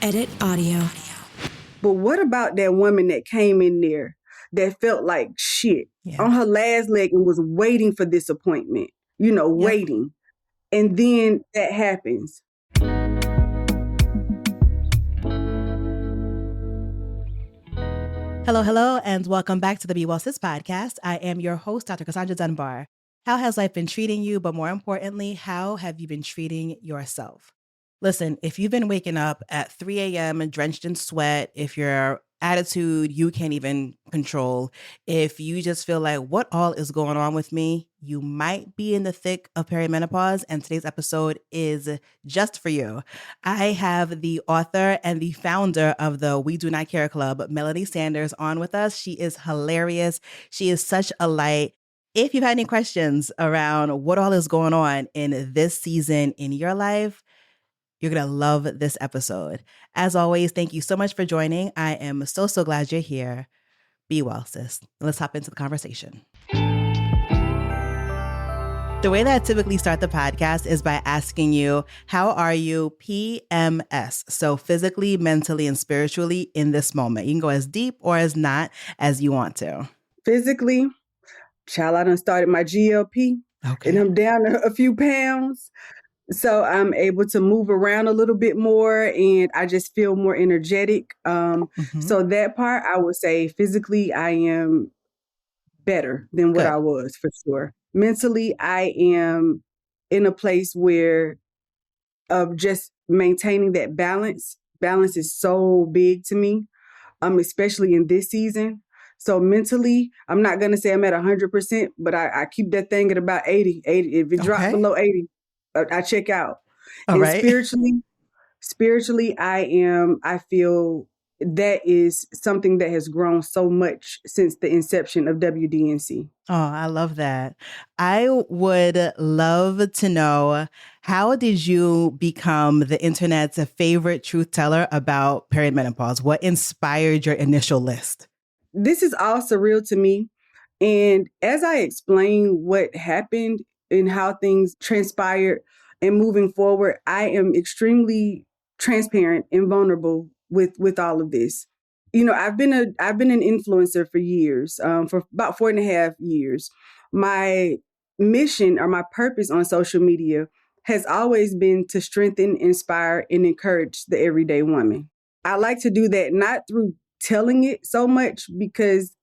Edit audio. But what about that woman that came in there that felt like shit on her last leg and was waiting for this appointment, waiting. And then that happens. Hello, and welcome back to the Be Well Sis podcast. I am your host, Dr. Cassandre Dunbar. How has life been treating you? But more importantly, how have you been treating yourself? Listen, if you've been waking up at 3 a.m. and drenched in sweat, if your attitude you can't even control, if you just feel like, what all is going on with me? You might be in the thick of perimenopause, and today's episode is just for you. I have the author and the founder of the We Do Not Care Club, Melani Sanders, on with us. She is hilarious. She is such a light. If you've had any questions around what all is going on in this season in your life, you're going to love this episode. As always, thank you so much for joining. I am so glad you're here. Be well, sis. Let's hop into the conversation. The way that I typically start the podcast is by asking you, how are you PMS? So physically, mentally, and spiritually in this moment. You can go as deep or as not as you want to. Physically, child, I done started my GLP. Okay. And I'm down a few pounds. So I'm able to move around a little bit more and I just feel more energetic. So that part, I would say physically, I am better than what I was for sure. Mentally, I am in a place where of just maintaining that balance. Balance is so big to me, especially in this season. So mentally, I'm not going to say I'm at 100%, but I keep that thing at about 80. If it drops below 80. I check out. All and right. spiritually, I feel that is something that has grown so much since the inception of WDNC. Oh, I love that. I would love to know, how did you become the internet's favorite truth teller about perimenopause? What inspired your initial list? This is all surreal to me. And as I explain what happened and how things transpired and moving forward, I am extremely transparent and vulnerable with all of this. I've been an influencer for years, for about 4.5 years. My mission or my purpose on social media has always been to strengthen, inspire, and encourage the everyday woman. I like to do that not through telling it so much, because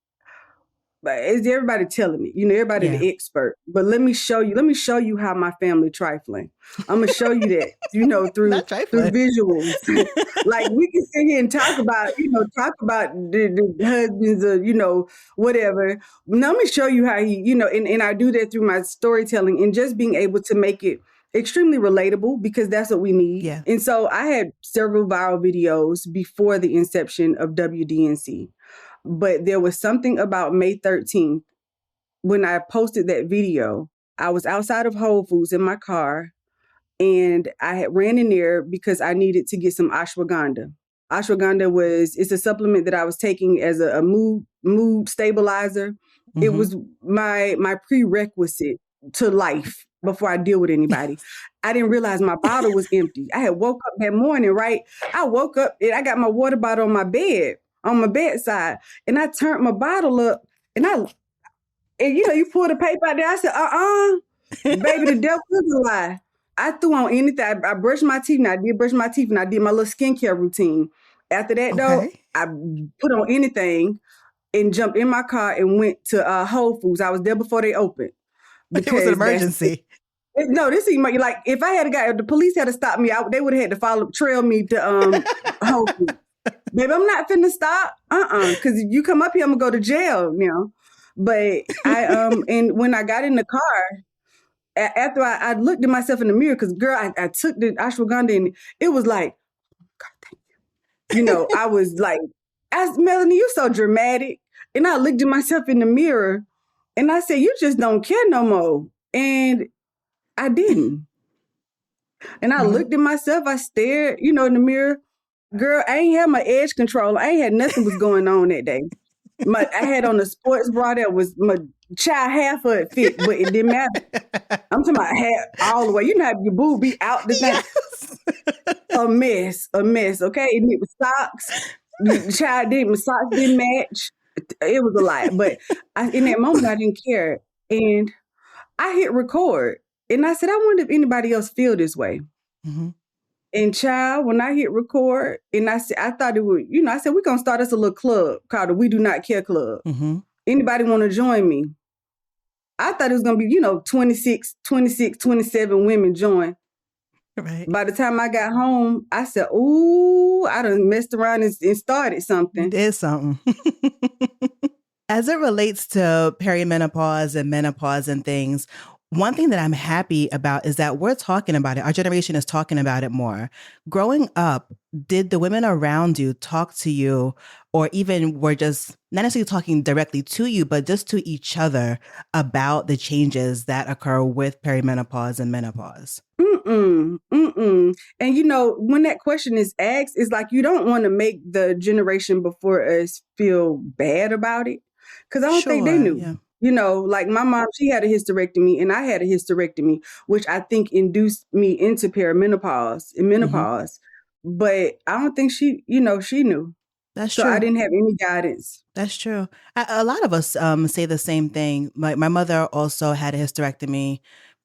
it's everybody telling it, everybody the expert. But let me show you how my family trifling. I'm gonna show you that, through visuals. Like, we can sit here and talk about the husbands or, whatever. Now, let me show you how he, and I do that through my storytelling and just being able to make it extremely relatable, because that's what we need. Yeah. And so I had several viral videos before the inception of WDNC. But there was something about May 13th when I posted that video. I was outside of Whole Foods in my car, and I had ran in there because I needed to get some ashwagandha. Ashwagandha it's a supplement that I was taking as a mood stabilizer. It was my prerequisite to life before I deal with anybody. I didn't realize my bottle was empty. I had woke up that morning, right? I woke up and I got my water bottle on my bedside, and I turned my bottle up, and you pull the paper out there. I said, baby, the devil is a lie. I threw on anything. I brushed my teeth, and I did brush my teeth, and I did my little skincare routine. After that, though, I put on anything and jumped in my car and went to Whole Foods. I was there before they opened. It was an emergency. No, this is like, if the police had to stop me, they would have had to trail me to Whole Foods. Baby, I'm not finna stop. Because you come up here, I'm gonna go to jail now. But and when I got in the car, after I looked at myself in the mirror, because girl, I took the ashwagandha and it was like, God, thank you. I was like, Melani, you so dramatic. And I looked at myself in the mirror and I said, you just don't care no more. And I didn't. And I looked at myself, I stared, in the mirror. Girl, I ain't had my edge control. I ain't had nothing was going on that day. I had on a sports bra that was my child half of it fit, but it didn't matter. I'm talking about half all the way. You know how your boob be out the thing. Yes. A mess. Okay, and it was socks. The child didn't. My socks didn't match. It was a lot, but in that moment I didn't care, and I hit record, and I said, I wonder if anybody else feel this way. Mm-hmm. And child, when I hit record, and I thought it would, I said, we're going to start us a little club called the We Do Not Care Club. Mm-hmm. Anybody want to join me? I thought it was going to be, 26, 27 women join. Right. By the time I got home, I said, ooh, I done messed around and started something. You did something. As it relates to perimenopause and menopause and things, one thing that I'm happy about is that we're talking about it. Our generation is talking about it more. Growing up, did the women around you talk to you, or even were just not necessarily talking directly to you, but just to each other about the changes that occur with perimenopause and menopause? And when that question is asked, it's like you don't want to make the generation before us feel bad about it. Because I don't think they knew. Yeah. Like my mom, she had a hysterectomy and I had a hysterectomy, which I think induced me into perimenopause and menopause. Mm-hmm. But I don't think she knew. That's true. So I didn't have any guidance. That's true. A lot of us say the same thing. My mother also had a hysterectomy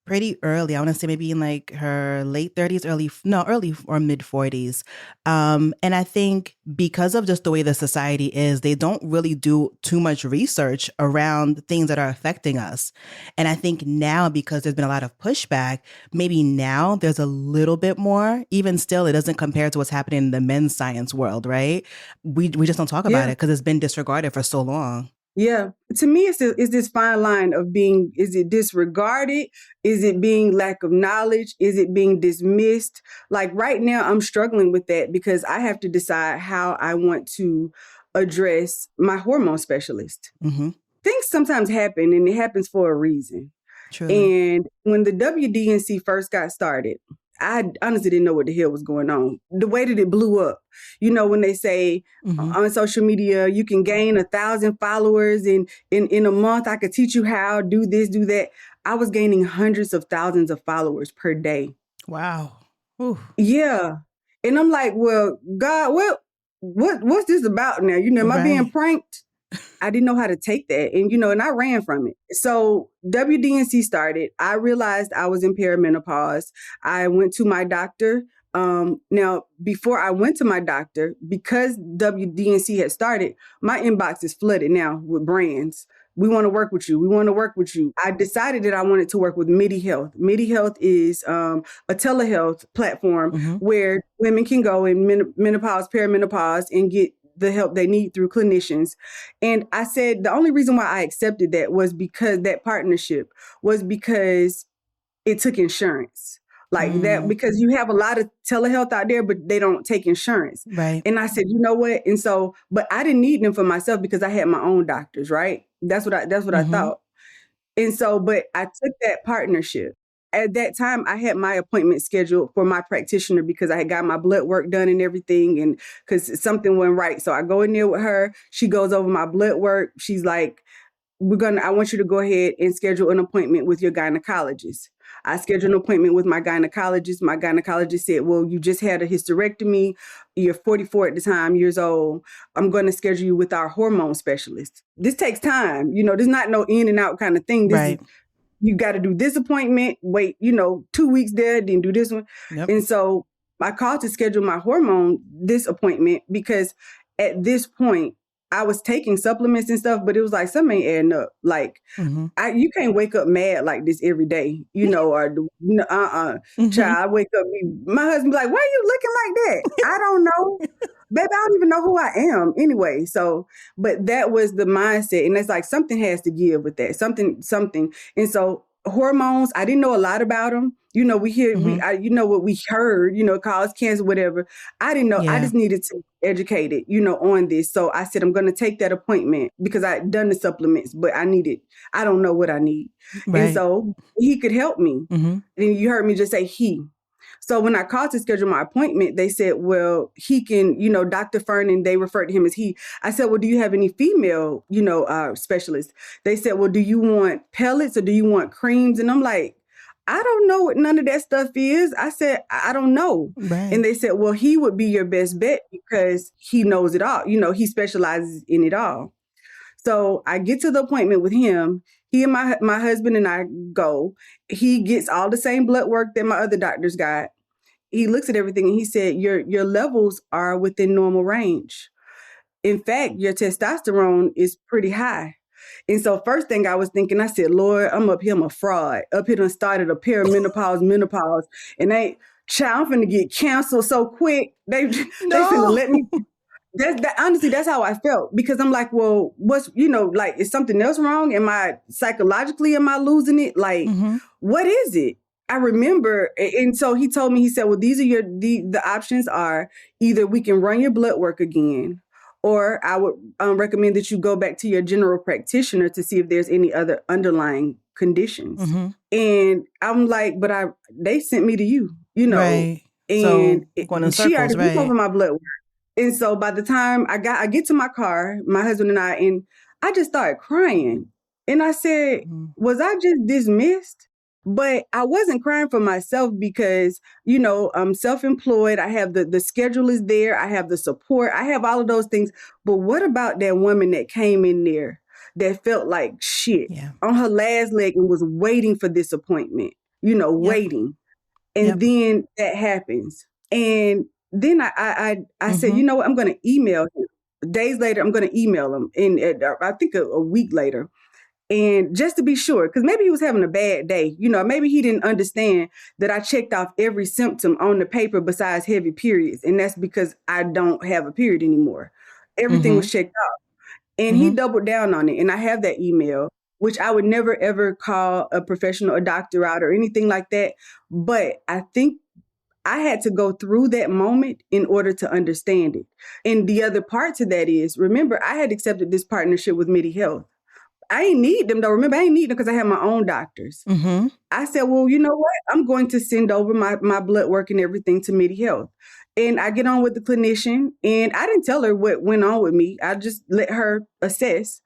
pretty early. I want to say maybe in like her late 30s, early or mid 40s. And I think because of just the way the society is, they don't really do too much research around things that are affecting us. And I think now, because there's been a lot of pushback, maybe now there's a little bit more. Even still, it doesn't compare to what's happening in the men's science world, right? We just don't talk about it because it's been disregarded for so long. Yeah. To me, it's this fine line of being, is it disregarded? Is it being lack of knowledge? Is it being dismissed? Like right now, I'm struggling with that because I have to decide how I want to address my hormone specialist. Mm-hmm. Things sometimes happen and it happens for a reason. Truly. And when the WDNC first got started, I honestly didn't know what the hell was going on. The way that it blew up, when they say on social media, you can gain 1,000 followers in a month. I could teach you how, do this, do that. I was gaining hundreds of thousands of followers per day. Wow. Ooh. Yeah. And I'm like, well, God, what's this about now? Am I being pranked? I didn't know how to take that. And, and I ran from it. So WDNC started. I realized I was in perimenopause. I went to my doctor. Now, before I went to my doctor, because WDNC had started, my inbox is flooded now with brands. We want to work with you. We want to work with you. I decided that I wanted to work with MIDI Health. MIDI Health is a telehealth platform where women can go in menopause, perimenopause, and get the help they need through clinicians. And I said, the only reason why I accepted that was because that partnership was because it took insurance. Like that, because you have a lot of telehealth out there, but they don't take insurance. Right. And I said, you know what? And so, but I didn't need them for myself because I had my own doctors, right? That's what I thought. And so, but I took that partnership. At that time, I had my appointment scheduled for my practitioner because I had got my blood work done and everything, and because something went right. So I go in there with her. She goes over my blood work. She's like, I want you to go ahead and schedule an appointment with your gynecologist. I scheduled an appointment with my gynecologist. My gynecologist said, well, you just had a hysterectomy. You're 44 at the time, years old. I'm going to schedule you with our hormone specialist. This takes time. There's not no in and out kind of thing. You got to do this appointment, wait, 2 weeks there, then do this one. Yep. And so I called to schedule my this appointment because at this point, I was taking supplements and stuff, but it was like something ain't adding up. Like you can't wake up mad like this every day, or child. I wake up, my husband be like, why are you looking like that? I don't know. Baby, I don't even know who I am anyway. So, but that was the mindset. And it's like, something has to give with that, something. And so hormones, I didn't know a lot about them. We hear, what we heard, cause cancer, whatever. I didn't know. Yeah. I just needed to be educated, on this. So I said, I'm going to take that appointment because I had done the supplements, but I don't know what I need. Right. And so he could help me. And you heard me just say he. So when I called to schedule my appointment, they said, well, he can, Dr. Fernan, they referred to him as he. I said, well, do you have any female, specialists? They said, well, do you want pellets or do you want creams? And I'm like, I don't know what none of that stuff is. I said, I don't know. Right. And they said, well, he would be your best bet because he knows it all. He specializes in it all. So I get to the appointment with him. He and my husband and I go. He gets all the same blood work that my other doctors got. He looks at everything and he said, your levels are within normal range. In fact, your testosterone is pretty high. And so first thing I was thinking, I said, Lord, I'm a fraud. Up here done started a perimenopause, menopause. And I'm finna get canceled so quick. They finna let me. Honestly, that's how I felt, because I'm like, well, what's, is something else wrong? Am I losing it? Like, what is it? I remember. And so he told me, he said, well, these are the options are either we can run your blood work again, or I would recommend that you go back to your general practitioner to see if there's any other underlying conditions. And I'm like, but they sent me to you, Right. And so going in she circles, already right? over my blood work. And so by the time I get to my car, my husband and I just started crying. And I said, was I just dismissed? But I wasn't crying for myself because, I'm self-employed. I have the schedule is there. I have the support. I have all of those things. But what about that woman that came in there that felt like shit on her last leg and was waiting for this appointment, waiting. And then that happens. And then I said, you know what, I'm going to email him. Days later, I'm going to email him. And I think a week later. And just to be sure, because maybe he was having a bad day. Maybe he didn't understand that I checked off every symptom on the paper besides heavy periods. And that's because I don't have a period anymore. Everything was checked off. And he doubled down on it. And I have that email, which I would never, ever call a professional, a doctor out or anything like that. But I think I had to go through that moment in order to understand it. And the other part to that is, remember, I had accepted this partnership with MIDI Health. I ain't need them though. Remember, I ain't need them because I have my own doctors. I said, well, you know what? I'm going to send over my blood work and everything to MIDI Health. And I get on with the clinician, and I didn't tell her what went on with me. I just let her assess.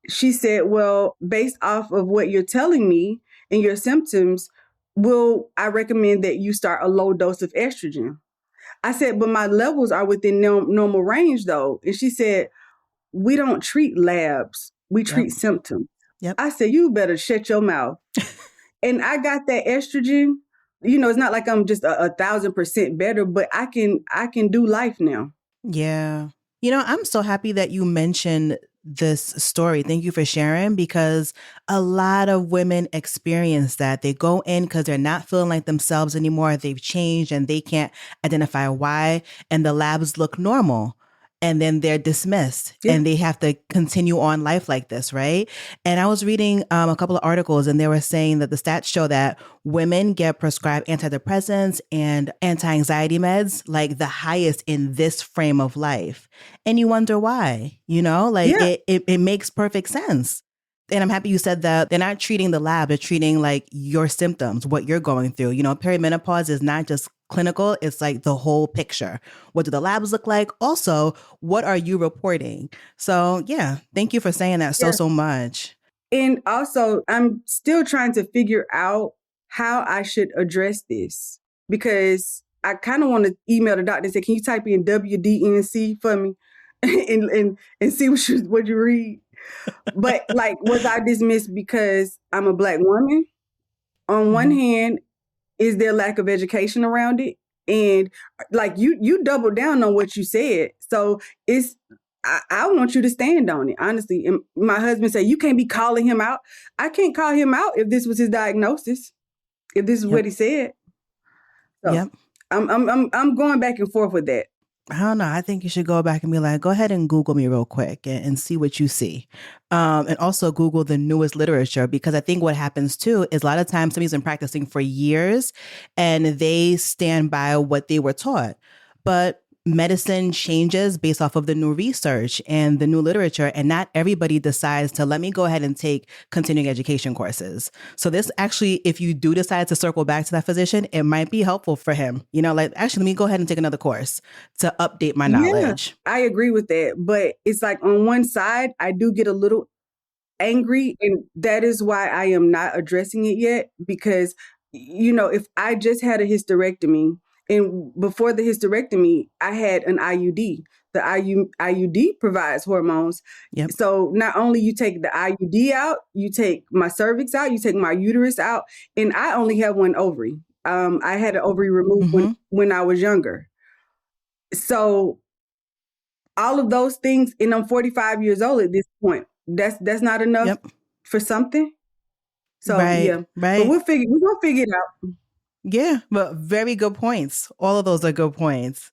She said, well, based off of what you're telling me and your symptoms, I recommend that you start a low dose of estrogen. I said, but my levels are within normal range though. And she said, we don't treat labs. We treat symptoms. I said, you better shut your mouth. And I got that estrogen. It's not like I'm just 1,000% better, but I can do life now. Yeah. I'm so happy that you mentioned this story. Thank you for sharing, because a lot of women experience that. They go in because they're not feeling like themselves anymore. They've changed and they can't identify why. And the labs look normal. And then they're dismissed and they have to continue on life like this, right? And I was reading a couple of articles, and they were saying that the stats show that women get prescribed antidepressants and anti-anxiety meds like the highest in this frame of life. And you wonder why, it makes perfect sense. And I'm happy you said that they're not treating the lab, they're treating like your symptoms, what you're going through. Perimenopause is not just clinical, it's like the whole picture. What do the labs look like? Also, what are you reporting? So yeah, thank you for saying that so much. And also, I'm still trying to figure out how I should address this, because I kind of want to email the doctor and say, can you type in WDNC for me and see what you read? But was I dismissed because I'm a Black woman? On one hand, is there lack of education around it? And you doubled down on what you said. So I want you to stand on it, honestly. And my husband said, you can't be calling him out. I can't call him out if this was his diagnosis, if this is what he said. So I'm going back and forth with that. I don't know. I think you should go back and be like, go ahead and Google me real quick and see what you see. And also Google the newest literature, because I think what happens too is a lot of times somebody's been practicing for years and they stand by what they were taught. But medicine changes based off of the new research and the new literature, and not everybody decides to let me go ahead and take continuing education courses. So this actually, if you do decide to circle back to that physician, it might be helpful for him. Like, actually, let me go ahead and take another course to update my knowledge. I agree with that. But it's like on one side, I do get a little angry, and that is why I am not addressing it yet. Because, if I just had a hysterectomy, and before the hysterectomy, I had an IUD. The IUD provides hormones. Yep. So not only you take the IUD out, you take my cervix out, you take my uterus out, and I only have one ovary. I had an ovary removed when I was younger. So all of those things, and I'm 45 years old at this point. That's not enough for something. So right. But we're gonna figure it out. Yeah, but very good points. All of those are good points.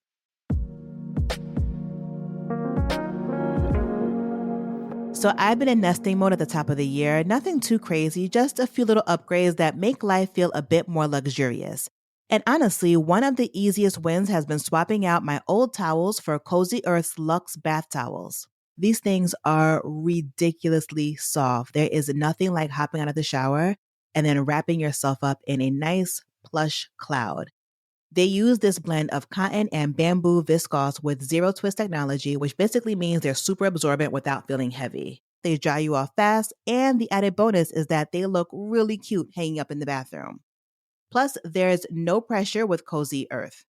So I've been in nesting mode at the top of the year. Nothing too crazy, just a few little upgrades that make life feel a bit more luxurious. And honestly, one of the easiest wins has been swapping out my old towels for Cozy Earth's Luxe bath towels. These things are ridiculously soft. There is nothing like hopping out of the shower and then wrapping yourself up in a nice plush cloud. They use this blend of cotton and bamboo viscose with zero twist technology, which basically means they're super absorbent without feeling heavy. They dry you off fast, and the added bonus is that they look really cute hanging up in the bathroom. Plus, there's no pressure with Cozy Earth.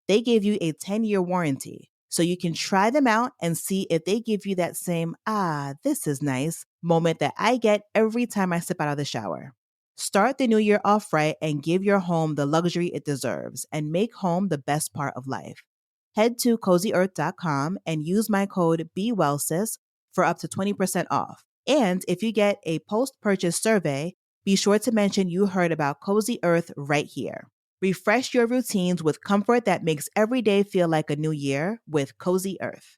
They give you a 10-year warranty, so you can try them out and see if they give you that same, this is nice moment that I get every time I step out of the shower. Start the new year off right and give your home the luxury it deserves and make home the best part of life. Head to CozyEarth.com and use my code BeWellSis for up to 20% off. And if you get a post-purchase survey, be sure to mention you heard about Cozy Earth right here. Refresh your routines with comfort that makes every day feel like a new year with Cozy Earth.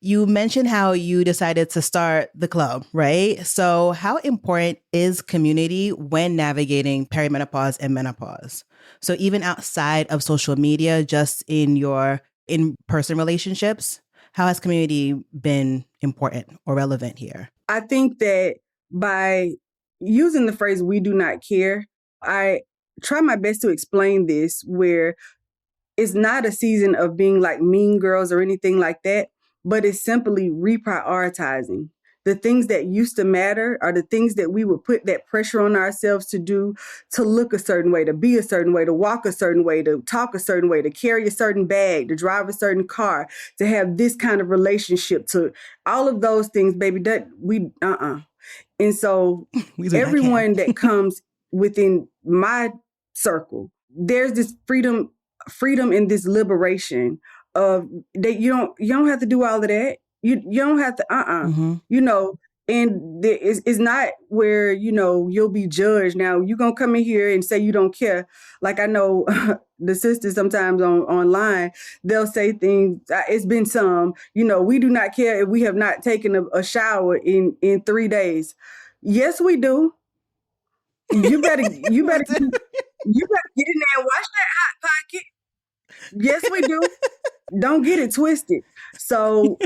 You mentioned how you decided to start the club, right? So how important is community when navigating perimenopause and menopause? So even outside of social media, just in your in-person relationships, how has community been important or relevant here? I think that by using the phrase, we do not care, I try my best to explain this where it's not a season of being like mean girls or anything like that, but it's simply reprioritizing. The things that used to matter are the things that we would put that pressure on ourselves to do, to look a certain way, to be a certain way, to walk a certain way, to talk a certain way, to carry a certain bag, to drive a certain car, to have this kind of relationship, to all of those things, baby, that we, And so everyone that comes within my circle, there's this freedom and this liberation of that you don't have to do all of that. You don't have to, and it's not where, you'll be judged. Now, you're going to come in here and say you don't care. Like I know the sisters sometimes online, they'll say things, it's been some, we do not care if we have not taken a shower in 3 days. Yes, we do. You better get in there and wash that hot pocket. Yes, we do. Don't get it twisted. So,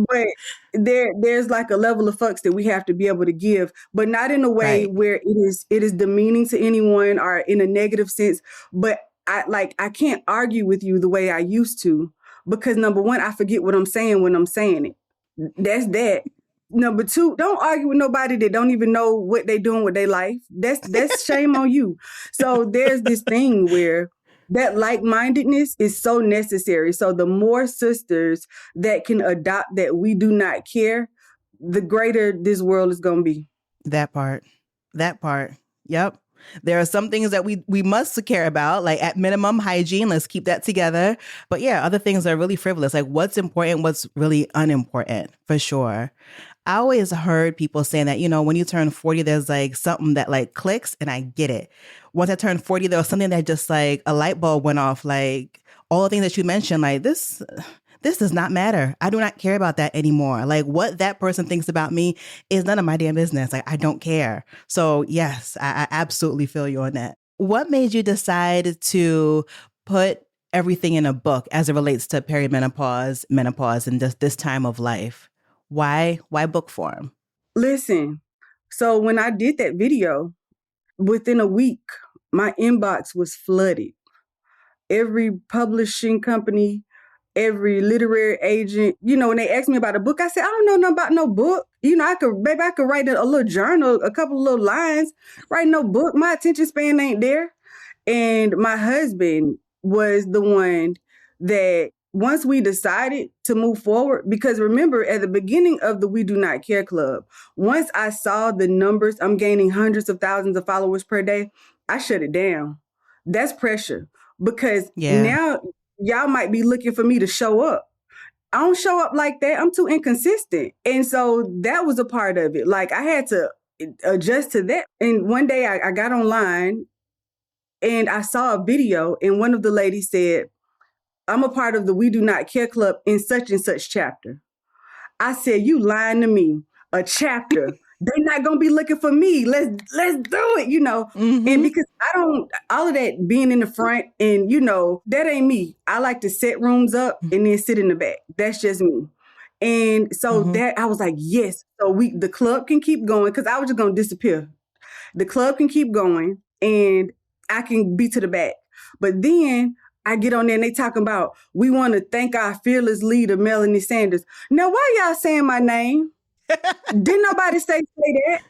but there's like a level of fucks that we have to be able to give, but not in a way where it is demeaning to anyone or in a negative sense. But I can't argue with you the way I used to, because number one, I forget what I'm saying when I'm saying it. That's that. Number two, don't argue with nobody that don't even know what they're doing with their life. That's shame on you. So there's this thing where that like-mindedness is so necessary. So the more sisters that can adopt that we do not care, the greater this world is going to be. That part. Yep. There are some things that we must care about, like at minimum hygiene. Let's keep that together. But yeah, other things are really frivolous. Like what's important, what's really unimportant, for sure. I always heard people saying that, when you turn 40, there's like something that like clicks, and I get it. Once I turned 40, there was something that just like a light bulb went off. Like all the things that you mentioned, like this does not matter. I do not care about that anymore. Like what that person thinks about me is none of my damn business. Like I don't care. So yes, I absolutely feel you on that. What made you decide to put everything in a book as it relates to perimenopause, menopause, and just this time of life. Why book form? Listen, so when I did that video, within a week, my inbox was flooded. Every publishing company, every literary agent, when they asked me about a book, I said, I don't know nothing about no book. I could write a little journal, a couple of little lines, write no book. My attention span ain't there. And my husband was the one that once we decided to move forward, because remember at the beginning of the We Do Not Care Club, once I saw the numbers, I'm gaining hundreds of thousands of followers per day, I shut it down. That's pressure because now y'all might be looking for me to show up. I don't show up like that. I'm too inconsistent. And so that was a part of it. Like I had to adjust to that. And one day I got online and I saw a video and one of the ladies said, I'm a part of the We Do Not Care Club in such and such chapter. I said, you lying to me. A chapter. They're not going to be looking for me. Let's do it, Mm-hmm. And because all of that being in the front and, that ain't me. I like to set rooms up and then sit in the back. That's just me. And so that I was like, yes. So the club can keep going because I was just going to disappear. The club can keep going and I can be to the back. But then I get on there and they talking about, we want to thank our fearless leader, Melani Sanders. Now, why y'all saying my name? Didn't nobody say that?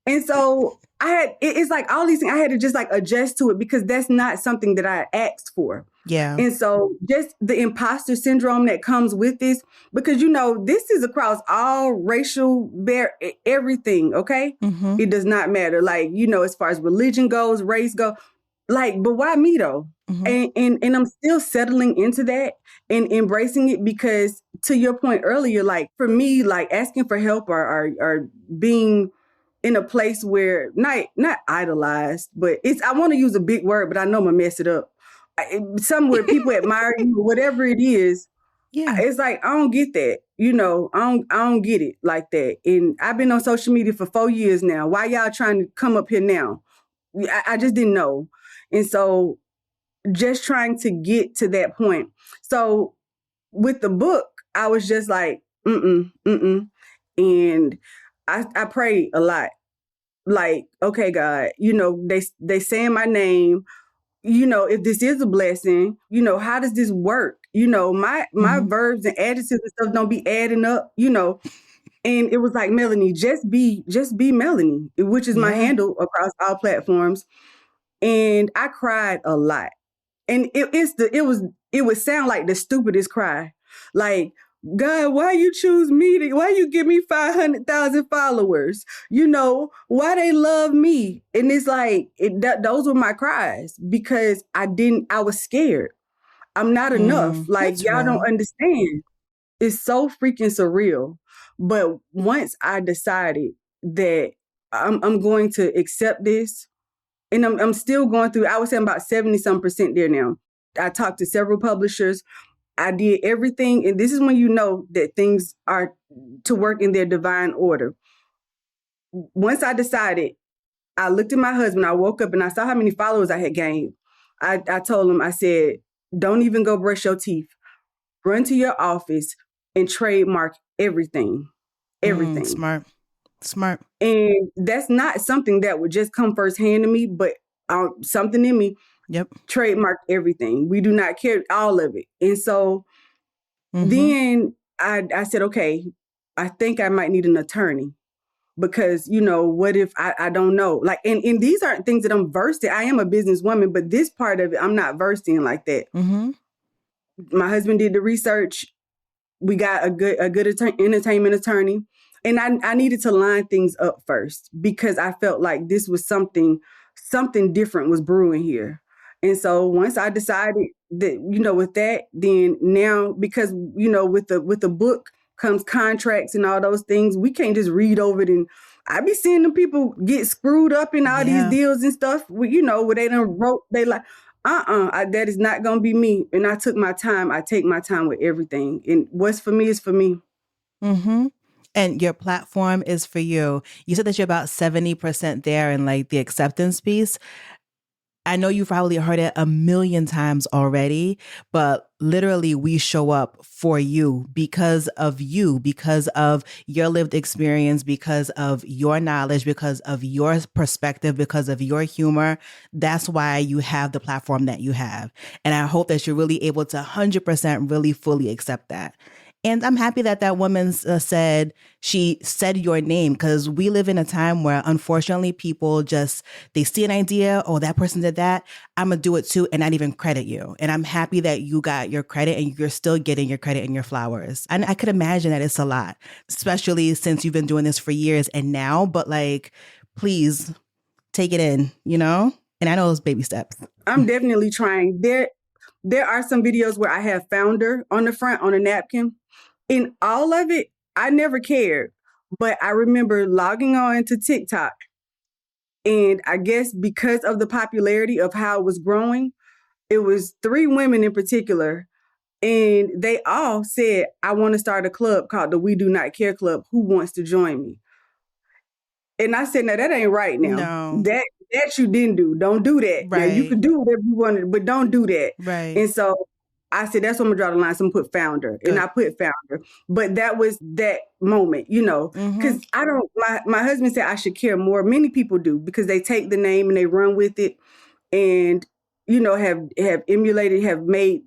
And so it's like all these things, I had to just like adjust to it because that's not something that I asked for. Yeah. And so just the imposter syndrome that comes with this, because, this is across all racial, everything. Okay. Mm-hmm. It does not matter. Like, as far as religion goes, race go, like, but why me though? Mm-hmm. And I'm still settling into that and embracing it because to your point earlier, like for me, like asking for help or being in a place where not idolized, but I want to use a big word, but I know I'm gonna mess it up. Somewhere people admire you, whatever it is. Yeah. It's like, I don't get that. I don't get it like that. And I've been on social media for 4 years now. Why y'all trying to come up here now? I just didn't know. And so just trying to get to that point. So with the book, I was just like, And I prayed a lot. Like, okay, God, they saying my name, if this is a blessing, how does this work? My verbs and adjectives and stuff don't be adding up, And it was like, Melanie, just be Melanie, which is my handle across all platforms. And I cried a lot. And it would sound like the stupidest cry. Like, God, why you choose me? Why you give me 500,000 followers? Why they love me? And it's like, those were my cries because I was scared. I'm not enough. Like, y'all don't understand. It's so freaking surreal. But once I decided that I'm going to accept this, and I'm still going through, I would say I'm about 70% there now. I talked to several publishers. I did everything. And this is when you know that things are to work in their divine order. Once I decided, I looked at my husband, I woke up and I saw how many followers I had gained. I told him, I said, don't even go brush your teeth. Run to your office and trademark everything. Everything. Smart. And that's not something that would just come firsthand to me, but something in me trademarked everything. We do not care, all of it. And so then I said, okay, I think I might need an attorney because, what if I don't know? Like, and these aren't things that I'm versed in. I am a businesswoman, but this part of it, I'm not versed in like that. Mm-hmm. My husband did the research. We got a good entertainment attorney. And I needed to line things up first because I felt like this was something different was brewing here. And so once I decided that, with that, then now, because, with the book comes contracts and all those things, we can't just read over it. And I be seeing them people get screwed up in all these deals and stuff, where they done wrote, they like, that is not going to be me. And I took my time. I take my time with everything. And what's for me is for me. Mm-hmm. And your platform is for you. You said that you're about 70% there in like the acceptance piece. I know you've probably heard it a million times already, but literally we show up for you, because of your lived experience, because of your knowledge, because of your perspective, because of your humor. That's why you have the platform that you have. And I hope that you're really able to 100% really fully accept that. And I'm happy that that woman she said your name, because we live in a time where unfortunately people they see an idea, oh, that person did that, I'm going to do it too, and not even credit you. And I'm happy that you got your credit and you're still getting your credit and your flowers. And I could imagine that it's a lot, especially since you've been doing this for years and now, but like, please take it in, And I know those baby steps. I'm definitely trying. There are some videos where I have founder on the front on a napkin. In all of it, I never cared. But I remember logging on to TikTok. And I guess because of the popularity of how it was growing, it was 3 women in particular. And they all said, I want to start a club called the We Do Not Care Club. Who wants to join me? And I said, no, that ain't right now. No. That you didn't do. Don't do that. Right. Now, you can do whatever you wanted, but don't do that. Right. And so I said, that's when I'm going to draw the line. So I'm going to put founder. Good. And I put founder. But that was that moment, because my husband said I should care more. Many people do, because they take the name and they run with it and, have emulated, have made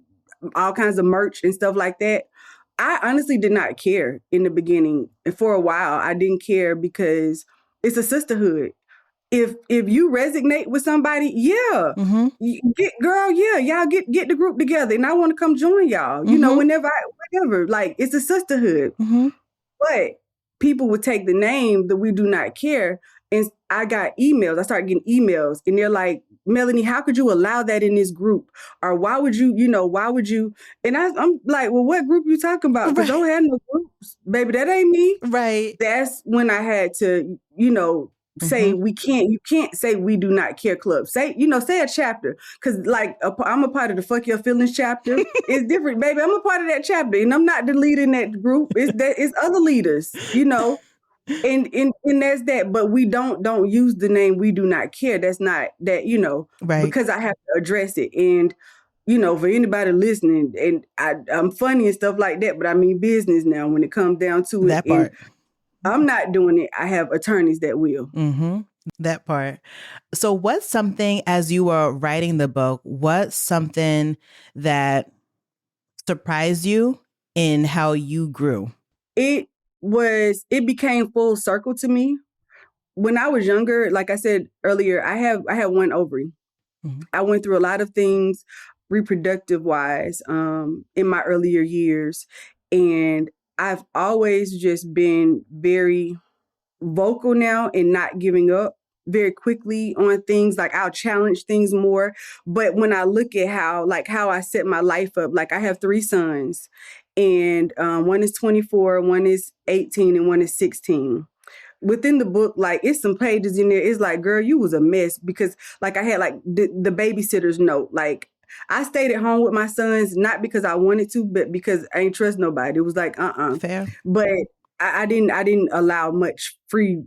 all kinds of merch and stuff like that. I honestly did not care in the beginning. And for a while, I didn't care because it's a sisterhood. If you resonate with somebody, y'all get the group together, and I want to come join y'all. Whenever, like, it's a sisterhood. But people would take the name that We Do Not Care, and I got emails. I started getting emails, and they're like, Melanie, how could you allow that in this group? Or why would you? Why would you? And I'm like, well, what group you talking about? Because don't have no groups, baby. That ain't me. Right. That's when I had to, say you can't say We Do Not Care Club. Say a chapter. Because like I'm a part of the Fuck Your Feelings chapter. It's different, baby. I'm a part of that chapter, and I'm not the leader in that group. It's other leaders, And there's that, but we don't use the name We Do Not Care. That's not that, right. Because I have to address it. And, for anybody listening, and I'm funny and stuff like that, but I mean business now when it comes down to that part. I'm not doing it. I have attorneys that will. That part. So what's something, as you were writing the book, what's something that surprised you in how you grew? It became full circle to me. When I was younger, like I said earlier, I had one ovary. I went through a lot of things reproductive wise in my earlier years. And I've always just been very vocal now and not giving up very quickly on things. Like I'll challenge things more. But when I look at how I set my life up, like I have 3 sons, and one is 24, one is 18, and one is 16. Within the book, like it's some pages in there. It's like, girl, you was a mess, because like I had like the babysitter's note. Like I stayed at home with my sons, not because I wanted to, but because I ain't trust nobody. It was like, fair. But I didn't allow much free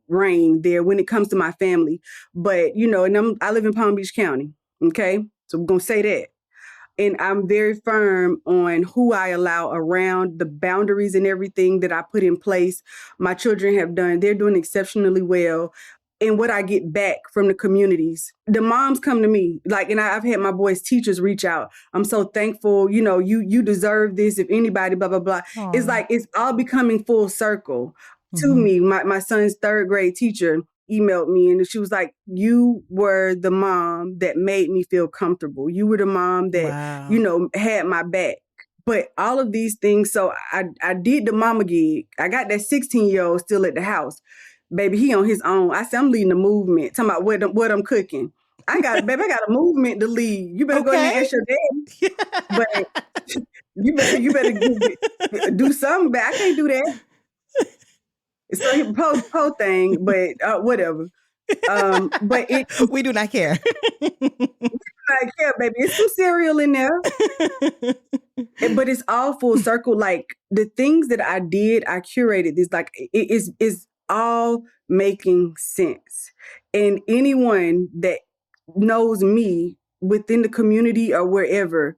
reign there when it comes to my family. But, and I live in Palm Beach County. Okay. So we're going to say that. And I'm very firm on who I allow around, the boundaries and everything that I put in place. My children they're doing exceptionally well. And what I get back from the communities, the moms come to me, and I've had my boys' teachers reach out. I'm so thankful, you deserve this. If anybody, blah, blah, blah. Aww. It's like, it's all becoming full circle to me. My son's 3rd grade teacher emailed me, and she was like, you were the mom that made me feel comfortable. You were the mom that, had my back. But all of these things, so I did the mama gig. I got that 16-year-old still at the house. Baby, he on his own. I said, I'm leading the movement. Talking about what I'm cooking. I got a movement to lead. You better go in there and ask your daddy. But you better do something. But I can't do that. So he post thing, but whatever. But we do not care. We do not care, baby. It's some cereal in there. But it's all full circle. Like the things that I did, I curated this. Like it is all making sense. And anyone that knows me within the community or wherever,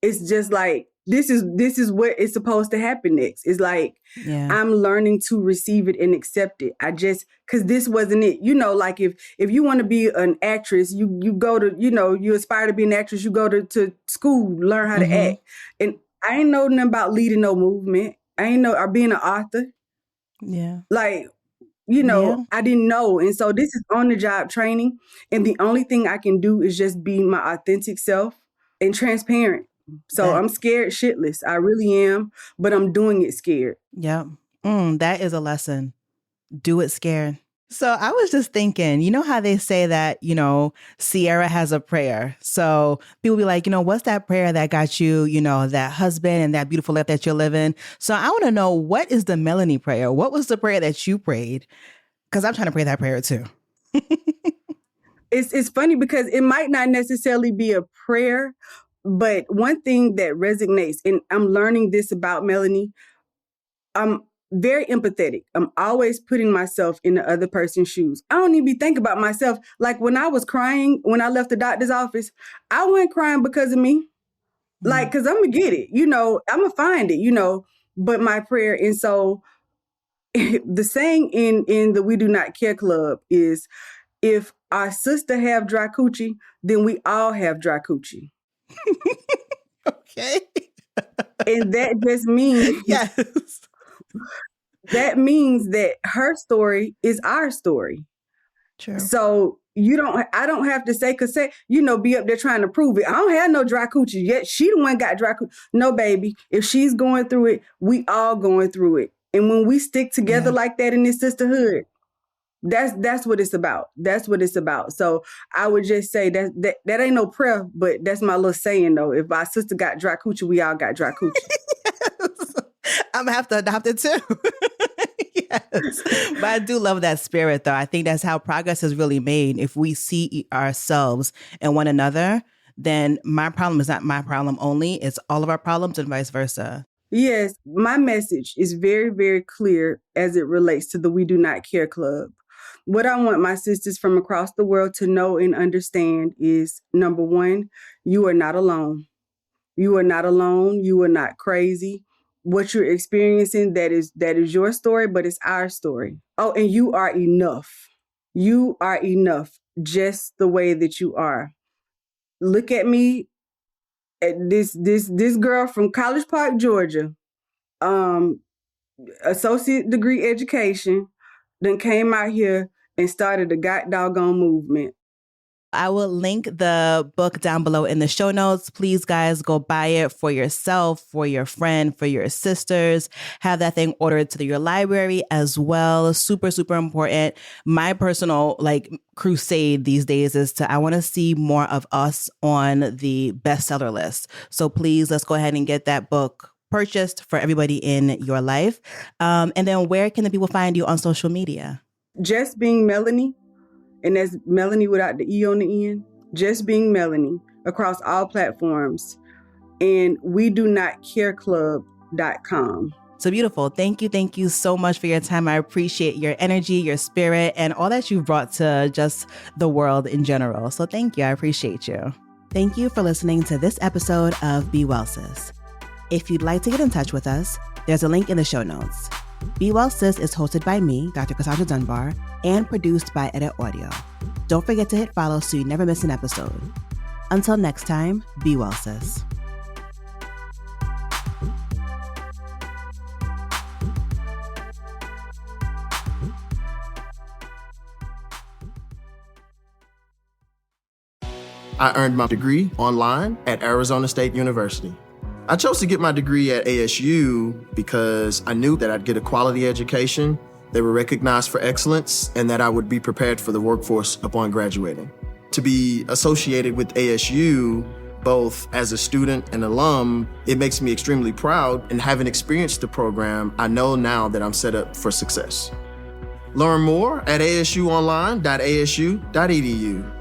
it's just like, this is what is supposed to happen next. It's like, I'm learning to receive it and accept it. Cause this wasn't it. Like if you want to be an actress, you go to, you aspire to be an actress, you go to school, learn how to act. And I ain't know nothing about leading no movement. I ain't know, or being an author. Yeah. Like, I didn't know. And so this is on the job training. And the only thing I can do is just be my authentic self and transparent. So I'm scared shitless. I really am, but I'm doing it scared. Yeah. That is a lesson. Do it scared. So I was just thinking, you know how they say that, Sierra has a prayer. So people be like, what's that prayer that got you, that husband and that beautiful life that you're living? So I want to know, what is the Melani prayer? What was the prayer that you prayed? Because I'm trying to pray that prayer too. It's funny because it might not necessarily be a prayer, but one thing that resonates, and I'm learning this about Melani, I'm very empathetic. I'm always putting myself in the other person's shoes. I don't even be thinking about myself. Like when I was crying, when I left the doctor's office, I wasn't crying because of me. Like, cause I'm gonna get it, I'm gonna find it, but my prayer. And so the saying in the We Do Not Care Club is, if our sister have dry coochie, then we all have dry coochie. Okay. And that just means, that means that her story is our story. True. So I don't have to say, be up there trying to prove it. I don't have no dry coochie yet. She the one got dry coochie. No, baby. If she's going through it, we all going through it. And when we stick together like that in this sisterhood, that's what it's about. That's what it's about. So I would just say that ain't no prayer, but that's my little saying though. If our sister got dry coochie, we all got dry coochie. Yes. I'm gonna have to adopt it too. Yes. But I do love that spirit though. I think that's how progress is really made. If we see ourselves and one another, then my problem is not my problem only. It's all of our problems and vice versa. Yes. My message is very, very clear as it relates to the We Do Not Care Club. What I want my sisters from across the world to know and understand is, number one, you are not alone. You are not alone. You are not crazy. What you're experiencing, that is your story, but it's our story. Oh, and you are enough. You are enough just the way that you are. Look at me, at this girl from College Park, Georgia, associate degree education, then came out here and started a doggone movement. I will link the book down below in the show notes. Please, guys, go buy it for yourself, for your friend, for your sisters. Have that thing ordered to your library as well. Super, super important. My personal crusade these days is I want to see more of us on the bestseller list. So please, let's go ahead and get that book purchased for everybody in your life. And then where can the people find you on social media? Just Being Melani. And that's Melanie without the E on the end. Just Being Melani across all platforms. And WeDoNotCareClub.com. So beautiful. Thank you so much for your time. I appreciate your energy, your spirit, and all that you've brought to just the world in general. So thank you. I appreciate you. Thank you for listening to this episode of Be Well Sis. If you'd like to get in touch with us, there's a link in the show notes. Be Well Sis is hosted by me, Dr. Cassandre Dunbar, and produced by Edit Audio. Don't forget to hit follow so you never miss an episode. Until next time, be well, sis. I earned my degree online at Arizona State University. I chose to get my degree at ASU because I knew that I'd get a quality education, they were recognized for excellence, and that I would be prepared for the workforce upon graduating. To be associated with ASU, both as a student and alum, it makes me extremely proud, and having experienced the program, I know now that I'm set up for success. Learn more at asuonline.asu.edu.